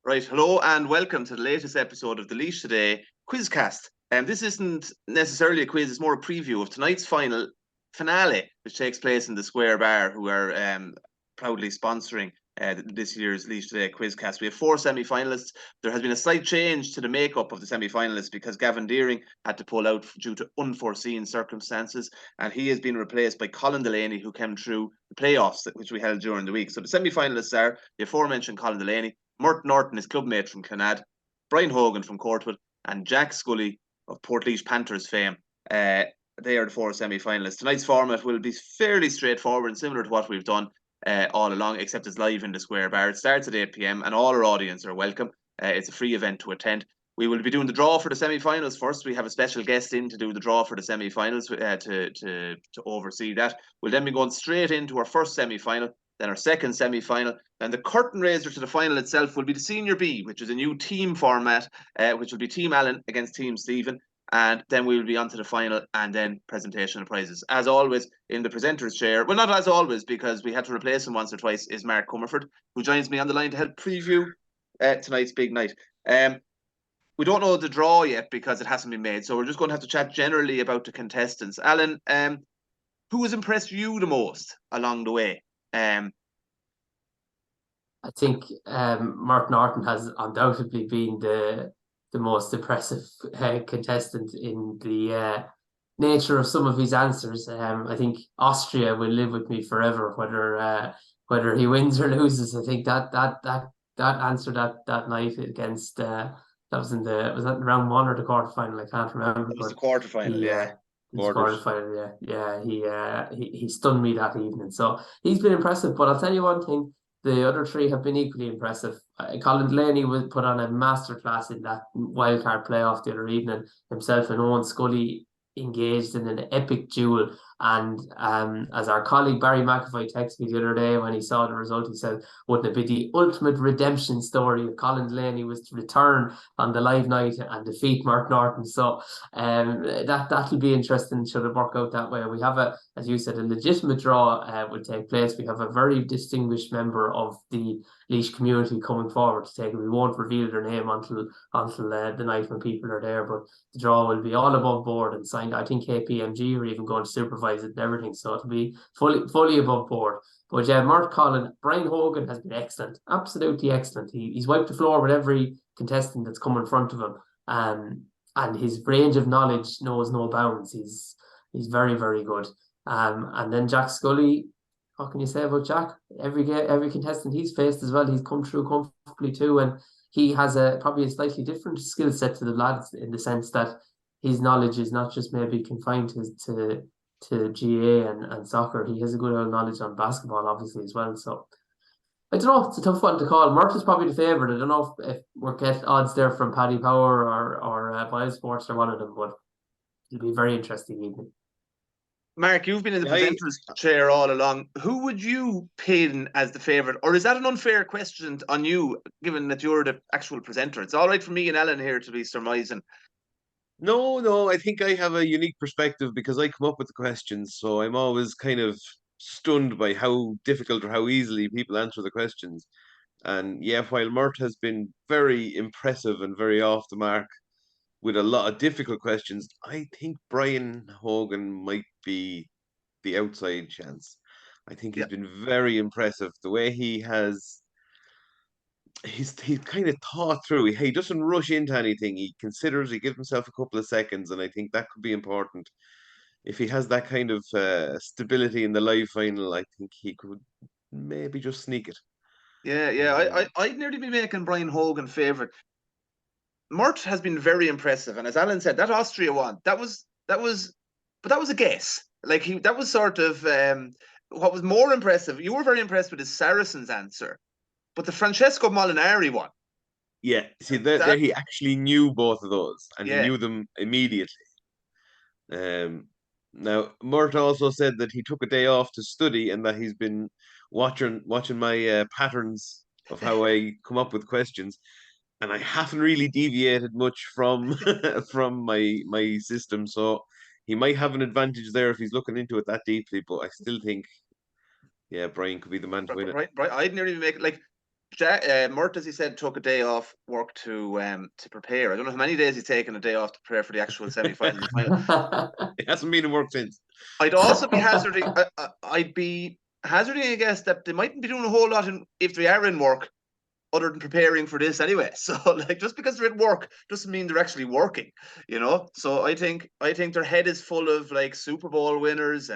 Right, hello and welcome to the latest episode of the LaoisToday QuizCast. This isn't necessarily a quiz, it's more a preview of tonight's finale, which takes place in the Square Bar, who are proudly sponsoring this year's LaoisToday QuizCast. We have 4 semi-finalists. There has been a slight change to the makeup of the semi-finalists because Gavin Deering had to pull out due to unforeseen circumstances, and he has been replaced by Colin Delaney, who came through the playoffs, which we held during the week. So the semi-finalists are the aforementioned Colin Delaney, Murt Norton, his clubmate from Clonad, Brian Hogan from Courtwood, and Jack Scully of Portlaoise Panthers fame. They are the 4 semi-finalists. Tonight's format will be fairly straightforward and similar to what we've done all along, except it's live in the Square Bar. It starts at 8 p.m. and all our audience are welcome. It's a free event to attend. We will be doing the draw for the semi-finals first. We have a special guest in to do the draw for the semi-finals to oversee that. We'll then be going straight into our first semi-final, then our second semi-final, and the curtain raiser to the final itself will be the Senior B, which is a new team format, which will be Team Alan against Team Stephen, and then we will be on to the final and then presentation of prizes. As always, in the presenter's chair, well, not as always, because we had to replace him once or twice, is Mark Comerford, who joins me on the line to help preview tonight's big night. We don't know the draw yet because it hasn't been made, so we're just going to have to chat generally about the contestants. Alan, who has impressed you the most along the way? I think Murt Norton has undoubtedly been the most impressive contestant in the nature of some of his answers. I think Austria will live with me forever, whether he wins or loses. I think that answer that night against that was that round 1 or the quarterfinal? I can't remember. It was the quarterfinal, yeah. Quarterfinal, he stunned me that evening. So he's been impressive. But I'll tell you one thing: the other 3 have been equally impressive. Colin Delaney was put on a masterclass in that wildcard playoff the other evening. Himself and Owen Scully engaged in an epic duel. And as our colleague Barry McAvoy texted me the other day when he saw the result, he said, wouldn't it be the ultimate redemption story if Colin Delaney was to return on the live night and defeat Murt Norton? So that'll be interesting should it work out that way. We have as you said, a legitimate draw will take place. We have a very distinguished member of the Laois community coming forward to take it. We won't reveal their name until the night when people are there, but the draw will be all above board and signed. I think KPMG are even going to supervise it and everything, so it'll be fully above board. But yeah, Murt, Colin, Brian Hogan has been excellent, absolutely excellent. He's wiped the floor with every contestant that's come in front of him, and his range of knowledge knows no bounds. He's very, very good. And then Jack Scully, what can you say about Jack? Every contestant he's faced as well, he's come through comfortably too, and he has probably a slightly different skill set to the lads in the sense that his knowledge is not just maybe confined to GA and soccer. He has a good old knowledge on basketball, obviously, as well. So I don't know. It's a tough one to call. Murt is probably the favourite. I don't know if we're getting odds there from Paddy Power or BioSports or one of them, but it'll be a very interesting evening. Mark, you've been in the presenter's chair all along. Who would you pin as the favourite? Or is that an unfair question on you, given that you're the actual presenter? It's all right for me and Ellen here to be surmising. No, I think I have a unique perspective because I come up with the questions, so I'm always kind of stunned by how difficult or how easily people answer the questions. And yeah, while Murt has been very impressive and very off the mark with a lot of difficult questions, I think Brian Hogan might be the outside chance. I think he's been very impressive. The way he's kind of thought through. He doesn't rush into anything. He considers, he gives himself a couple of seconds, and I think that could be important. If he has that kind of stability in the live final, I think he could maybe just sneak it. Yeah. I'd nearly be making Brian Hogan favourite. Murt has been very impressive, and as Alan said, that Austria one, that was a guess. That was sort of what was more impressive. You were very impressed with his Saracens answer, but the Francesco Molinari one. Yeah, see, there he actually knew both of those, and he knew them immediately. Now, Murt also said that he took a day off to study, and that he's been watching my patterns of how I come up with questions. And I haven't really deviated much from from my system, so he might have an advantage there if he's looking into it that deeply. But I still think, Brian could be the man to win it. Right. I'd nearly make Murt, as he said, took a day off work to prepare. I don't know how many days he's taken a day off to prepare for the actual semi-final. It hasn't been in work since. I'd also be hazarding. I'd be hazarding a guess that they mightn't be doing a whole lot if they are in work, other than preparing for this anyway. So like, just because they're in work doesn't mean they're actually working, you know. So I think their head is full of like Super Bowl winners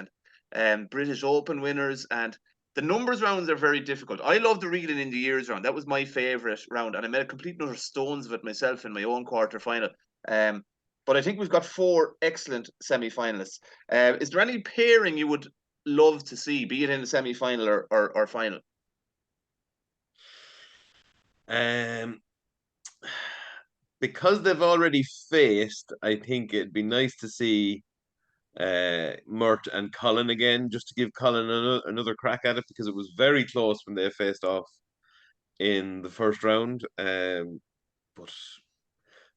and British Open winners, and the numbers rounds are very difficult. I love the reeling in the years round. That was my favorite round, and I made a complete utter stones of it myself in my own quarter final. But I think we've got 4 excellent semi-finalists. Is there any pairing you would love to see, be it in the semi-final or final? Because they've already faced, I think it'd be nice to see Murt and Colin again, just to give Colin another crack at it, because it was very close when they faced off in the first round. But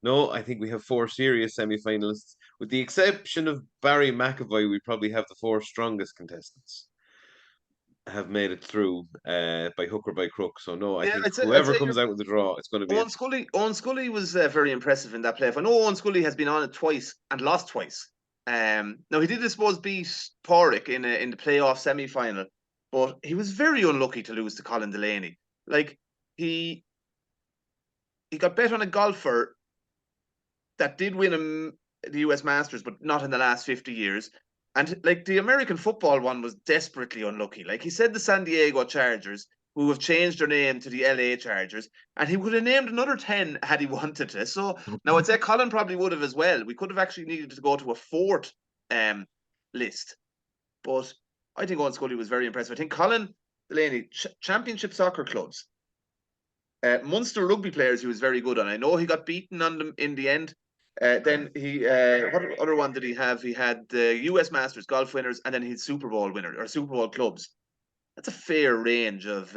no, I think we have 4 serious semi-finalists. With the exception of Barry McAvoy, we probably have the 4 strongest contestants have made it through by hook or by crook. So no, I think whoever comes out with the draw, it's going to be Owen Scully was very impressive in that playoff. I know Owen Scully has been on it twice and lost twice. Now he did, I suppose, beat Porrick in the playoff semi-final, but he was very unlucky to lose to Colin Delaney. Like he got bet on a golfer that did win the US Masters, but not in the last 50 years. And like the American football one was desperately unlucky. Like he said, the San Diego Chargers, who have changed their name to the LA Chargers, and he would have named another 10 had he wanted to. So now I'd say Colin probably would have as well. We could have actually needed to go to a 4th list. But I think Owen Scully was very impressive. I think Colin Delaney, championship soccer clubs, Munster rugby players, he was very good on. I know he got beaten on them in the end. Then he, what other one did he have? He had the US Masters golf winners, and then he's Super Bowl winner or Super Bowl clubs. That's a fair range of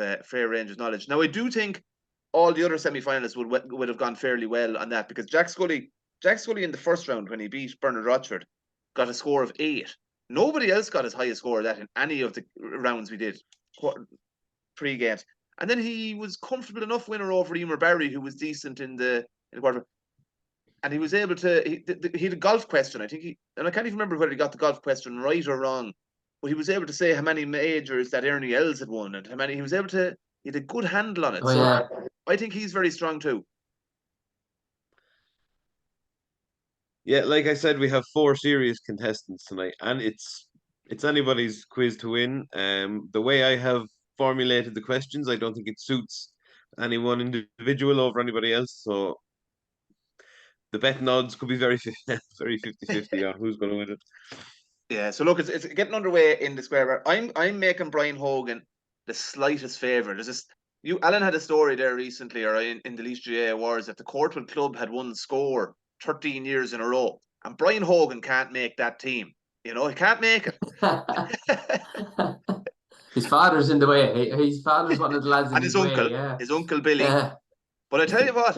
knowledge. Now I do think all the other semi-finalists would have gone fairly well on that, because Jack Scully in the first round, when he beat Bernard Rochford, got a score of 8. Nobody else got as high a score as that in any of the rounds we did pre-games. And then he was comfortable enough winner over Emer Barry, who was decent in the quarter. And he was able to, he had a golf question. I think and I can't even remember whether he got the golf question right or wrong, but he was able to say how many majors that Ernie Els had won and how many, he had a good handle on it. I think he's very strong too. Yeah, like I said, we have 4 serious contestants tonight, and it's anybody's quiz to win. The way I have formulated the questions, I don't think it suits any one individual over anybody else. So the betting odds could be very 50-50 on who's going to win it. Yeah, so look, it's getting underway in the square. I'm making Brian Hogan the slightest favour. Alan had a story there recently, or in the LaoisToday Awards, that the Courtwood club had won score 13 years in a row, and Brian Hogan can't make that team. You know, he can't make it. His father's in the way. His father's one of the lads in and his uncle, way, yeah. his uncle Billy. But I tell you what,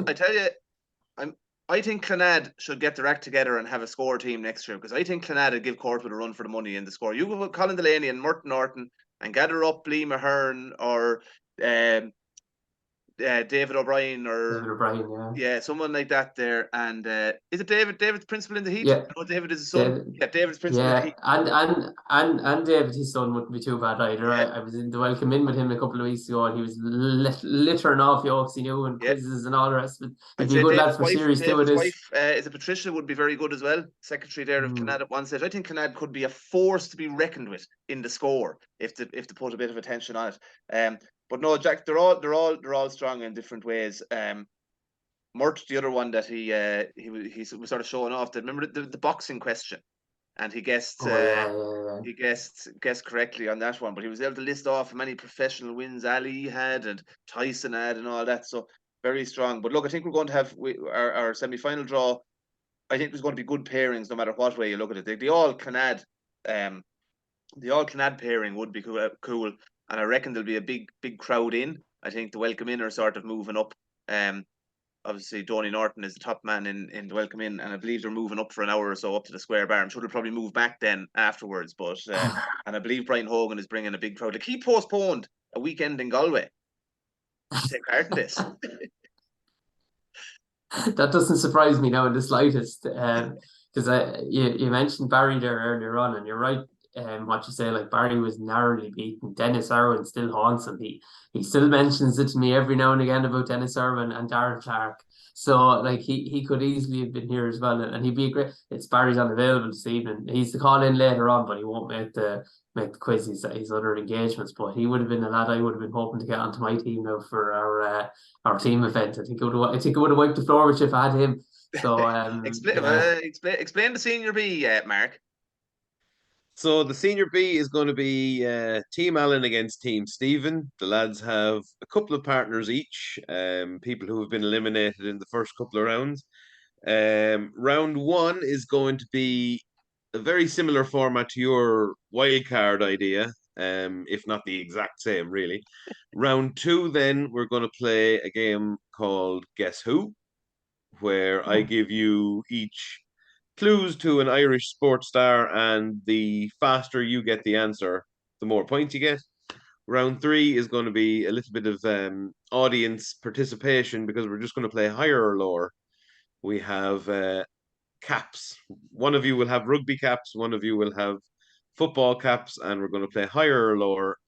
I think Clannad should get their act together and have a score team next year, because I think Clannad would give Courtwood a run for the money in the score. You go with Colin Delaney and Murt Norton and gather up Lee Mahern or David O'Brien someone like that there. And is it David's principal in the Heat? Yeah. No, David is his son. David's principal in the Heat. And David, his son, wouldn't be too bad either. Yeah. I was in the welcome in with him a couple of weeks ago, and he was littering off yokes he knew and quizzes and all the rest of it. He'd be a good lad for Series 2 of this. Wife, is it Patricia, would be very good as well. Secretary there of Clannad at one stage. I think Clannad could be a force to be reckoned with in the score if they put a bit of attention on it. But no, Jack, they're all strong in different ways. Murt, the other one that he was sort of showing off. Remember the boxing question, and he guessed he guessed correctly on that one. But he was able to list off how many professional wins Ali had and Tyson had and all that. So very strong. But look, I think we're going to have our semi-final draw. I think there's going to be good pairings no matter what way you look at it. The all Clannad pairing would be cool. And I reckon there'll be a big crowd in. I think the welcome in are sort of moving up. Obviously, Donny Norton is the top man in the welcome in, and I believe they're moving up for an hour or so up to the square bar. I'm sure they'll probably move back then afterwards. But and I believe Brian Hogan is bringing a big crowd. Like, he postponed a weekend in Galway take part in this. That doesn't surprise me now in the slightest. Because you mentioned Barry there earlier on, and you're right. What you say, like Barry was narrowly beaten. Dennis Irwin still haunts him. He still mentions it to me every now and again about Dennis Irwin and Darren Clark. So like he could easily have been here as well, and he'd be great. It's Barry's unavailable this evening. He's to call in later on, but he won't make the quiz. He's other engagements, but he would have been a lad I would have been hoping to get onto my team now for our team event. I think it would have wiped the floor with you if I had him. So explain the senior B, Mark. So the senior B is going to be Team Alan against Team Stephen. The lads have a couple of partners each, people who have been eliminated in the first couple of rounds. Round one is going to be a very similar format to your wildcard idea, if not the exact same, really. Round two, then we're going to play a game called Guess Who, where I give you each clues to an Irish sports star, and the faster you get the answer, the more points you get. Round three is going to be a little bit of audience participation because we're just going to play higher or lower. We have caps. One of you will have rugby caps, one of you will have football caps, and we're going to play higher or lower.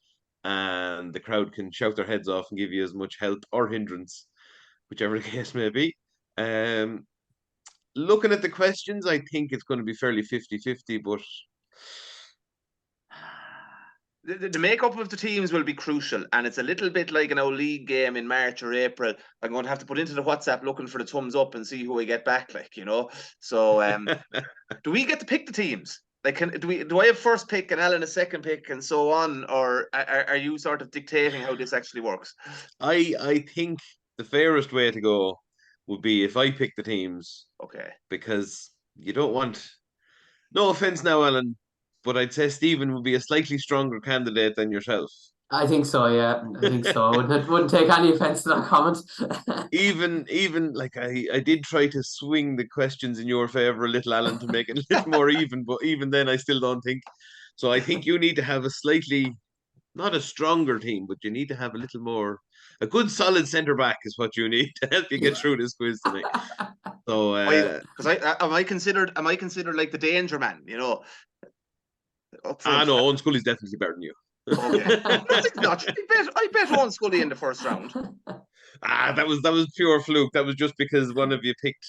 And the crowd can shout their heads off and give you as much help or hindrance, whichever the case may be. Looking at the questions, I think it's going to be fairly 50-50, but the makeup of the teams will be crucial, and it's a little bit like an old league game in March or April. I'm going to have to put into the WhatsApp looking for the thumbs up and see who we get back, like, you know. So do we get to pick the teams? Like, do I have first pick and Alan a second pick and so on, or are you sort of dictating how this actually works? I think the fairest way to go would be if I pick the teams. Okay. Because you don't want, no offense now, Alan, but I'd say Stephen would be a slightly stronger candidate than yourself. I think so, yeah. I think so. Wouldn't take any offense to that comment. even like I did try to swing the questions in your favor a little, Alan, to make it a little more even, but even then I still don't think. So I think you need to have a slightly, not a stronger team, but you need to have a little more, a good solid centre back is what you need to help you get through this quiz tonight. So because am I considered like the danger man, you know? No, Owen Scully's definitely better than you. Okay. Not. I bet Owen Scully in the first round. That was pure fluke. That was just because one of you picked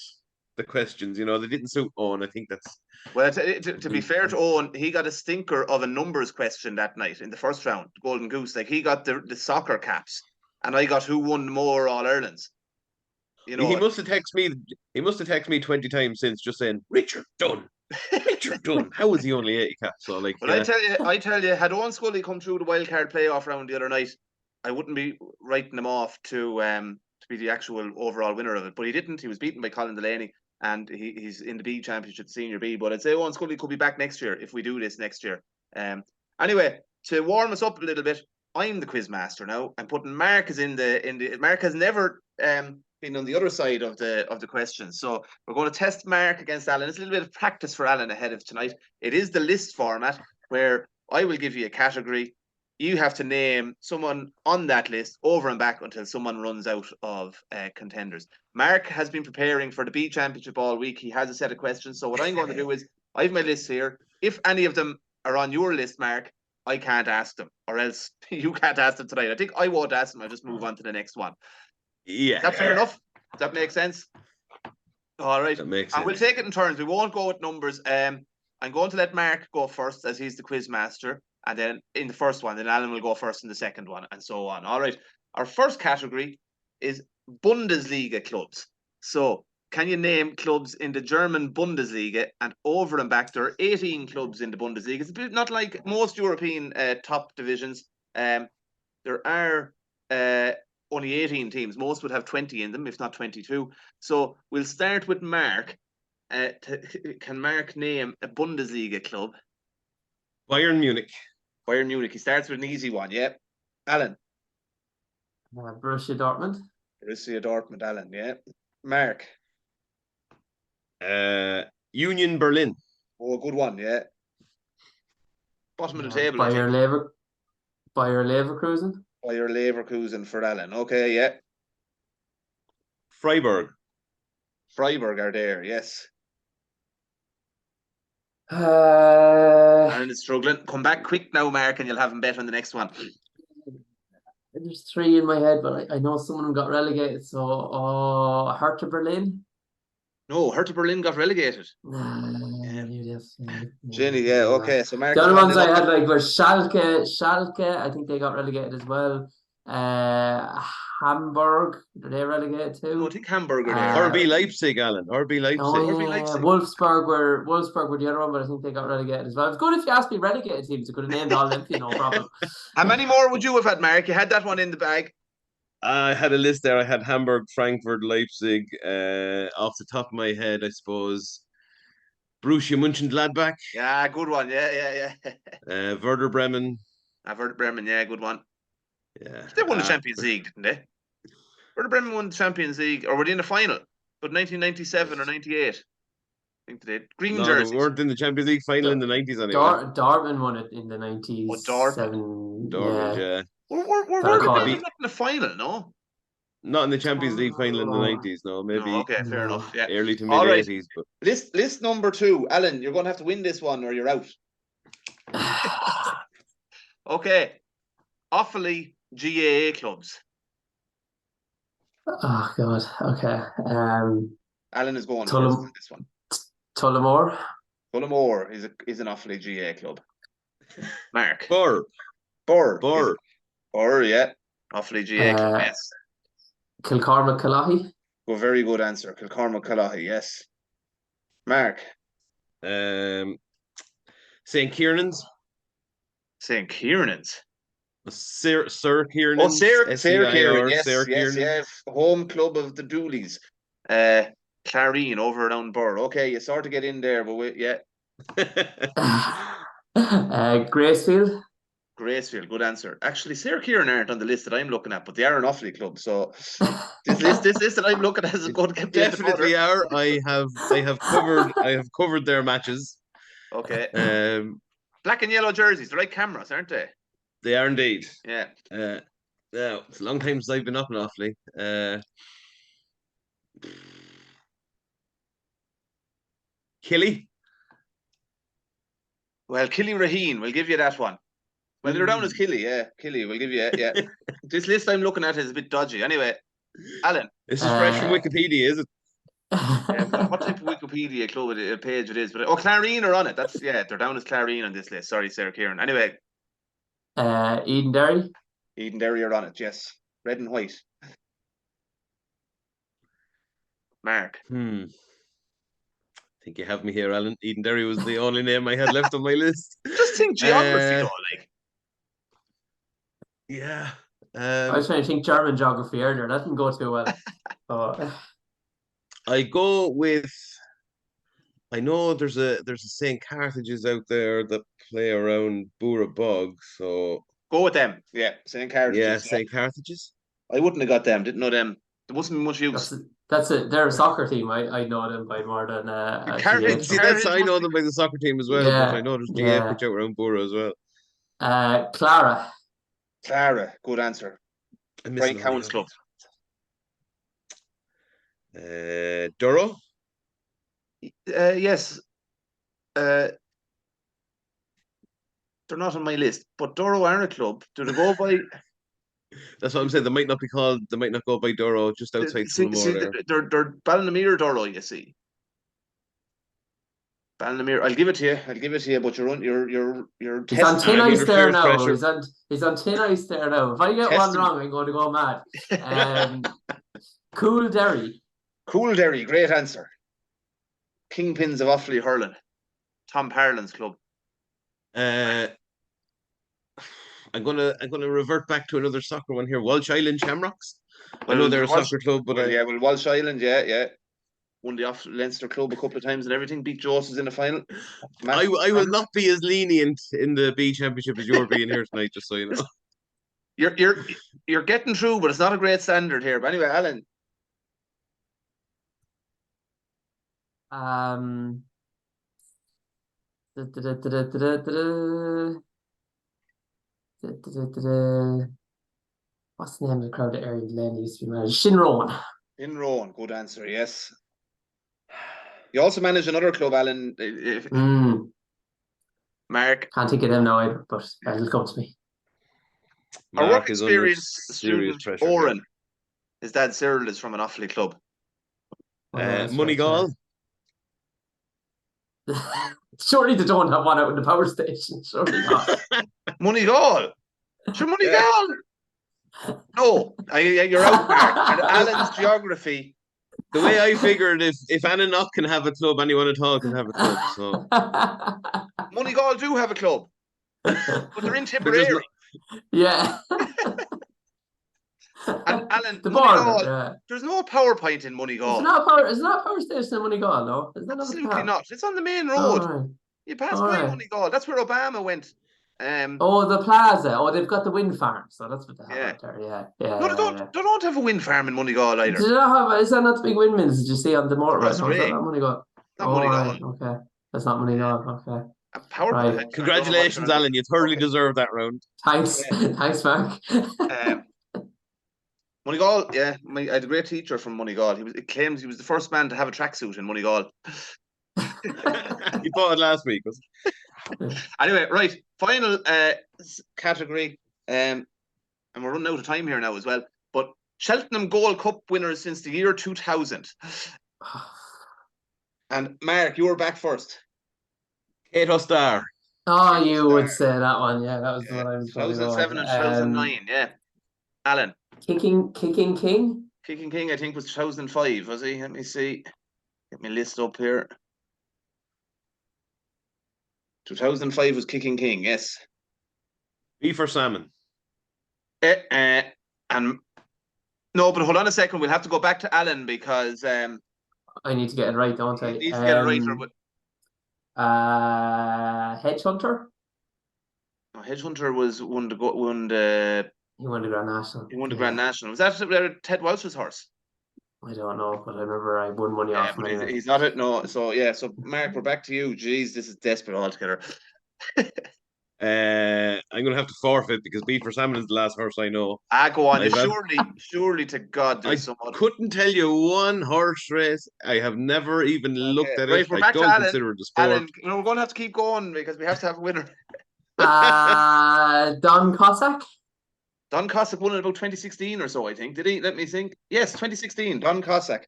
the questions. You know, they didn't suit Owen. I think that's. Well, to be fair to Owen, he got a stinker of a numbers question that night in the first round, Golden Goose. Like, he got the soccer caps, and I got who won more All Irelands. You know, he must have texted me. He must have texted me 20 times since, just saying Richard Dunn. Richard Dunn. How was he only 80 caps? So like, well, I tell you, had Owen Scully come through the wildcard playoff round the other night, I wouldn't be writing him off to be the actual overall winner of it. But he didn't. He was beaten by Colin Delaney, and he's in the B Championship, Senior B. But I'd say Owen Scully could be back next year if we do this next year. Anyway, to warm us up a little bit, I'm the quiz master now. I'm putting Mark is in the Mark has never been on the other side of the questions. So we're going to test Mark against Alan. It's a little bit of practice for Alan ahead of tonight. It is the list format where I will give you a category. You have to name someone on that list over and back until someone runs out of contenders. Mark has been preparing for the B Championship all week. He has a set of questions. So what I'm going to do is, I have my list here. If any of them are on your list, Mark, I can't ask them, or else you can't ask them tonight. I think I won't ask them. I'll just move on to the next one. Yeah. Is that fair enough? Does that make sense? All right. That makes sense. And we'll take it in turns. We won't go with numbers. I'm going to let Mark go first, as he's the quiz master. And then in the first one, then Alan will go first in the second one, and so on. All right. Our first category is Bundesliga clubs. So, can you name clubs in the German Bundesliga? And over and back, there are 18 clubs in the Bundesliga. It's a bit not like most European top divisions. There are only 18 teams. Most would have 20 in them, if not 22. So we'll start with Mark. Can Mark name a Bundesliga club? Bayern Munich. Bayern Munich. He starts with an easy one, yeah. Alan. Borussia Dortmund. Borussia Dortmund, Alan, yeah. Mark. Union Berlin. Oh, good one, yeah. Bottom of the table. Bayer Leverkusen. Bayer Leverkusen for Alan. Okay, yeah. Freiburg. Freiburg are there, yes. Uh, Alan is struggling. Come back quick now, Mark, and you'll have him bet on the next one. there's three in my head, but I know some of them got relegated. So, Hertha Berlin. No, Hertha Berlin got relegated. Yes. Jenny, yeah, okay. So Mark The is other ones 1-0 I up. had were Schalke. I think they got relegated as well. Hamburg, are they relegated No, I too? think Hamburg are there. RB Leipzig, Alan. RB Leipzig. RB Leipzig. Wolfsburg were the other one, but I think they got relegated as well. It's good if you asked me relegated teams. I could have named all them for you, no problem. How many more would you have had, Mark? You had that one in the bag. I had a list there. I had Hamburg, Frankfurt, Leipzig. Off the top of my head, I suppose Borussia Mönchengladbach, Yeah, good one. Yeah. Werder Bremen. I've heard Bremen, yeah, good one. Yeah, They won the Champions League, didn't they? Werder Bremen won the Champions League, or were they in the final? But 1997 or 98. I think they did. Green no, jerseys. we weren't in the Champions League final in the 90s anyway. Dortmund won it in the 97. Dortmund, yeah. Were Gotta Werder call Bremen it. not in the final, no? Not in the Champions League final in the 90s, no. Maybe No, okay, fair No. enough. Yeah. early to All mid right. 80s. But List number 2. Alan, you're going to have to win this one or you're out. Okay. Offaly GAA clubs. Oh God. Okay. Alan is going Tullam- first on this one. Tullamore. Tullamore is an Offaly GAA club. Mark. Burr, Yeah. Offaly GAA club, yes. Kilcormac Callaghy. Well, very good answer. Kilcormac Callaghy, yes. Mark. St. Kiernan's. St. Kiernan's. Sir Kieran. Oh, Sir Kieran, yes. Sir Kieran. Yes. Home club of the Dooleys. Clarine over around Burr. Okay, you sort of get in there, but yeah. Gracefield. Gracefield, good answer. Actually, Sir Kieran aren't on the list that I'm looking at, but they are an Offaly club. So this list that I'm looking at is a good Definitely are. I have covered their matches. Okay. Black and yellow jerseys, they're like cameras, aren't they? They are indeed. Yeah. Now it's a long time since I've been up in Offaly. Killy. Well, Killy Raheen, we'll give you that one. Well, they're down as Killy, yeah. Killy, we'll give you yeah. This list I'm looking at is a bit dodgy. Anyway, Alan. This is fresh from Wikipedia, is it? What type of Wikipedia club page it is? But Clarine are on it. They're down as Clarine on this list. Sorry, Sarah Kieran. Anyway. Edenderry. Edenderry are on it, yes. Red and white. Mark. I think you have me here, Alan. Edenderry was the only name I had left on my list. Just think geography, though, like. Yeah. I was trying to think German geography earlier. That didn't go too well. I go with. I know there's a St. Carthage's out there that play around Bura Bog, so go with them. Yeah, St. Carthage's. Yeah, St. Carthage's. I wouldn't have got them. Didn't know them. There wasn't much use. That's it. They're a soccer team. I know them by more than Carthage's. See, I know them by the soccer team as well. Yeah, but I know there's GA pitch out around Bura as well. Clara, good answer. Brian Cowan's club. Duro. Yes. They're not on my list, but Duro are a club. Do they go by? That's what I'm saying. They might not go by Duro, just outside Tullamore. They're Ballinamuir Duro, you see. Ballinamuir. I'll give it to you, but you're he's on tin ice there now. He's on tin ice there now. If I get one wrong, I'm going to go mad. Cool Derry. Cool Derry, great answer. Kingpins of Offaly hurling. Tom Parlin's club. I'm gonna revert back to another soccer one here. Walsh Island Shamrocks. I know they're a soccer club, but Walsh Island, yeah. Won the Leinster club a couple of times and everything. Beat Joseph's in the final. I will not be as lenient in the B Championship as you're being here tonight, just so you know. You're getting through, but it's not a great standard here. But anyway, Alan. What's the name of the crowd that Aaron Delaney used to be managed? Shinrowan. In Rowan, good answer, yes. You also manage another club, Alan. Mark. Can't think of them now either, but it'll come to me. Our Mark work is under experience serious student, pressure. Oren. His dad, Cyril, is from an Offaly club. Moneygall. Surely they don't have one out in the power station. Surely not. Moneygall. Sure, Moneygall. No, you're out, Mark. And Alan's geography. The way I figured, if Annanock can have a club, anyone at all can have a club. So Moneygall do have a club, but they're in Tipperary. Yeah. And Alan, the Moneygall, border, yeah. There's no PowerPoint in Moneygall. Is there not a power station in Moneygall, no? Is that Absolutely not. It's on the main road. Right. You pass by Moneygall. That's where Obama went. The plaza. Oh, they've got the wind farm, so that's what they have out there. Yeah. No, they don't have a wind farm in Moneygall either. Do they not have? Is that not the big windmills that you see on the motorway? Is that not Moneygall? Not Moneygall. Right, okay. That's not Moneygall. Okay. A PowerPoint. Right. Congratulations, Alan. You thoroughly deserve that round. Thanks. Thanks, Mark. Moneygall, yeah. I had a great teacher from Moneygall. It claims he was the first man to have a tracksuit in Moneygall. He bought it last week. Anyway, right. Final category. And we're running out of time here now as well. But Cheltenham Gold Cup winners since the year 2000. And Mark, you were back first. Kato Star. Oh, you would say that one. Yeah, that was the one I was 2007 and 2009, yeah. Alan. Kicking King? Kicking King, I think, was 2005, was he? Let me see. Get my list up here. 2005 was Kicking King, yes. Beef or salmon? And no, but hold on a second. We'll have to go back to Alan because I need to get it right, don't I? You need to get it right. Hedge Hunter? No, Hedge Hunter was won the He won the Grand National. He won the Grand National. Was that Ted Welch's horse? I don't know, but I remember I won money off him. But he's not it. No, so yeah. So Mark, we're back to you. Jeez, this is desperate altogether. I'm gonna have to forfeit because beef or salmon is the last horse I know. Go on. Surely to God, there's someone. Couldn't tell you one horse race. I have never even looked at it. I don't consider it a sport. Alan, we're going to have to keep going because we have to have a winner. Don Cossack. Don Cossack won in about 2016 or so, I think. Did he? Let me think. Yes, 2016. Don Cossack.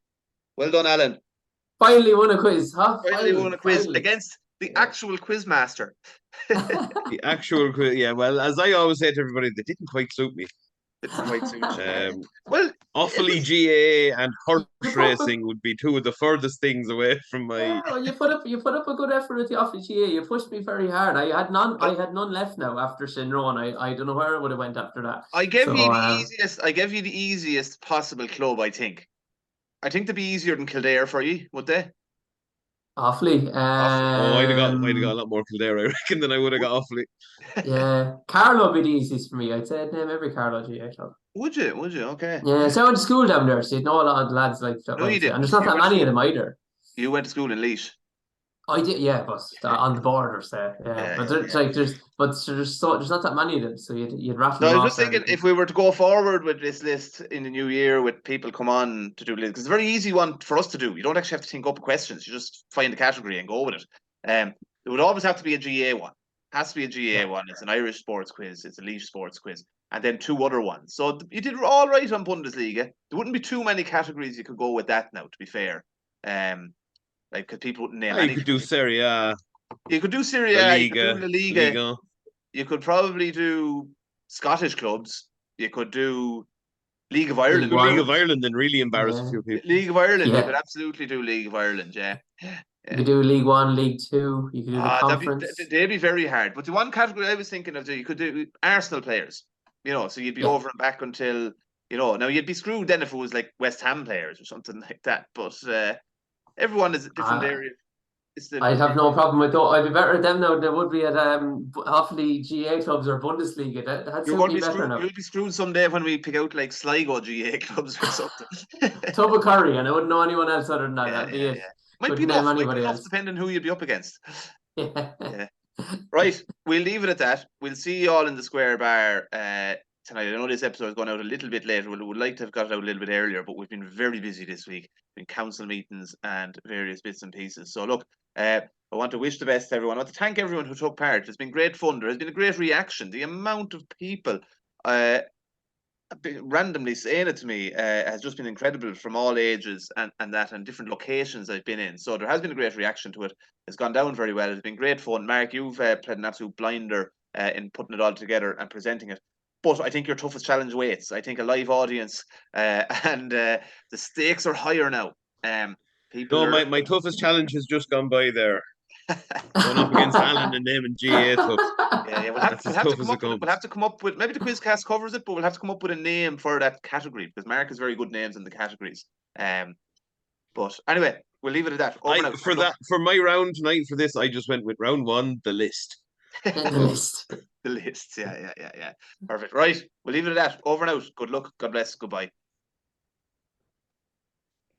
Well done, Alan. Finally won a quiz, huh? Finally won a quiz against the actual quizmaster. The actual quiz, yeah. Well, as I always say to everybody, they didn't quite suit me. Well, Offaly GA and horse racing would be two of the furthest things away from my. Yeah, you put up a good effort with the Offaly GA. You pushed me very hard. I had none left now after Shinrowan. I don't know where I would have went after that. I gave you the easiest possible club. I think they'd be easier than Kildare for you, would they? Offaly. I'd have got a lot more Kildare, I reckon, than I would have got Offaly. Yeah, Carlow would be the easiest for me. I'd say I'd name every Carlow GA club. Would you? Okay. Yeah, so I went to school down there, so you'd know a lot of the lads like that. No, you did. And there's not that many of them either. You went to school in Laois. I did, yeah, but on the borders there, but there's not that many of them, so you'd rattle. No, I was just thinking if we were to go forward with this list in the new year, with people come on to do it, because it's a very easy one for us to do. You don't actually have to think up questions; you just find the category and go with it. It would always have to be a GA one. It has to be a GA one. It's an Irish sports quiz. It's a Laois sports quiz, and then two other ones. So you did all right on Bundesliga. There wouldn't be too many categories you could go with that now. To be fair, like, because people wouldn't name. You could do Serie A. You could do Serie A. You could do La Liga. Liga. You could probably do Scottish clubs. You could do League of Ireland. League of Ireland and really embarrass a few people. League of Ireland. You could absolutely do League of Ireland. Yeah. You could do League One, League Two. You could do the conference. They'd be very hard. But the one category I was thinking of, you could do Arsenal players. So you'd be over and back until Now you'd be screwed then if it was like West Ham players or something like that. But everyone is a different area. I'd have no problem with that. I'd be better at them now than there would be at Offaly GA clubs or Bundesliga. That's You're going to be screwed. You'll be screwed someday when we pick out like Sligo GA clubs or something. Tub of Curry, and I wouldn't know anyone else other than that. That'd be it. Might be enough depending who you'd be up against. Yeah. Right, we'll leave it at that. We'll see you all in the Square Bar tonight. I know this episode is going out a little bit later. We would like to have got it out a little bit earlier, but we've been very busy this week. Been council meetings and various bits and pieces. So look, I want to wish the best to everyone. I want to thank everyone who took part. It's been great fun. There has been a great reaction. The amount of people randomly saying it to me has just been incredible, from all ages and different locations I've been in. So there has been a great reaction to it. It's gone down very well. It's been great fun. Mark, you've played an absolute blinder in putting it all together and presenting it. But I think your toughest challenge waits. I think a live audience and the stakes are higher now. People No, my toughest challenge has just gone by there. Going up against Alan and them and GA tough. Yeah, we'll That's as tough as it comes. we'll have to come up with, maybe the quizcast covers it, but we'll have to come up with a name for that category, because Mark has very good names in the categories. But anyway, we'll leave it at that. For my round tonight for this, I just went with round 1, the list. The list. The list, yeah. Perfect. Right, we'll leave it at that. Over and out. Good luck. God bless. Goodbye.